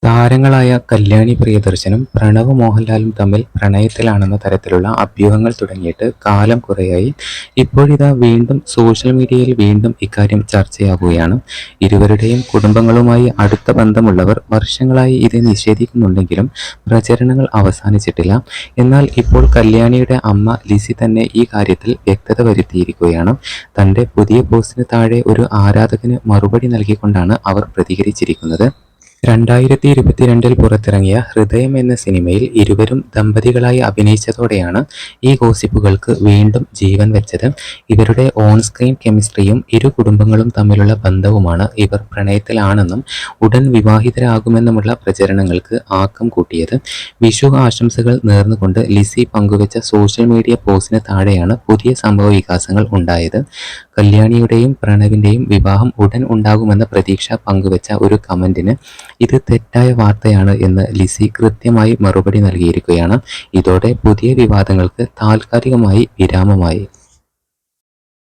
താരങ്ങളായ കല്യാണി പ്രിയദർശനും പ്രണവ് മോഹൻലാലും തമ്മിൽ പ്രണയത്തിലാണെന്ന തരത്തിലുള്ള അഭ്യൂഹങ്ങൾ തുടങ്ങിയിട്ട് കാലം കുറയായി. ഇപ്പോഴിതാ വീണ്ടും സോഷ്യൽ മീഡിയയിൽ വീണ്ടും ഇക്കാര്യം ചർച്ചയാകുകയാണ്. ഇരുവരുടെയും കുടുംബങ്ങളുമായി അടുത്ത ബന്ധമുള്ളവർ വർഷങ്ങളായി ഇത് നിഷേധിക്കുന്നുണ്ടെങ്കിലും പ്രചരണങ്ങൾ അവസാനിച്ചിട്ടില്ല. എന്നാൽ ഇപ്പോൾ കല്യാണിയുടെ അമ്മ ലിസി തന്നെ ഈ കാര്യത്തിൽ വ്യക്തത വരുത്തിയിരിക്കുകയാണ്. തന്റെ പുതിയ പോസ്റ്റിന് താഴെ ഒരു ആരാധകന് മറുപടി നൽകിക്കൊണ്ടാണ് അവർ പ്രതികരിച്ചിരിക്കുന്നത്. 2022 പുറത്തിറങ്ങിയ ഹൃദയം എന്ന സിനിമയിൽ ഇരുവരും ദമ്പതികളായി അഭിനയിച്ചതോടെയാണ് ഈ ഗോസിപ്പുകൾക്ക് വീണ്ടും ജീവൻ വെച്ചത്. ഇവരുടെ ഓൺ സ്ക്രീൻ കെമിസ്ട്രിയും ഇരു കുടുംബങ്ങളും തമ്മിലുള്ള ബന്ധവുമാണ് ഇവർ പ്രണയത്തിലാണെന്നും ഉടൻ വിവാഹിതരാകുമെന്നുമുള്ള പ്രചരണങ്ങൾക്ക് ആക്കം കൂട്ടിയത്. വിഷു ആശംസകൾ നേർന്നുകൊണ്ട് ലിസി പങ്കുവെച്ച സോഷ്യൽ മീഡിയ പോസ്റ്റിന് താഴെയാണ് പുതിയ സംഭവ വികാസങ്ങൾ ഉണ്ടായത്. കല്യാണിയുടെയും പ്രണവിന്റെയും വിവാഹം ഉടൻ ഉണ്ടാകുമെന്ന പ്രതീക്ഷ പങ്കുവെച്ച ഒരു കമന്റിന് ഇത് തെറ്റായ വാർത്തയാണ് എന്ന് ലിസി കൃത്യമായി മറുപടി നൽകിയിരിക്കുകയാണ്. ഇതോടെ പുതിയ വിവാദങ്ങൾക്ക് താൽക്കാലികമായി വിരാമമായി.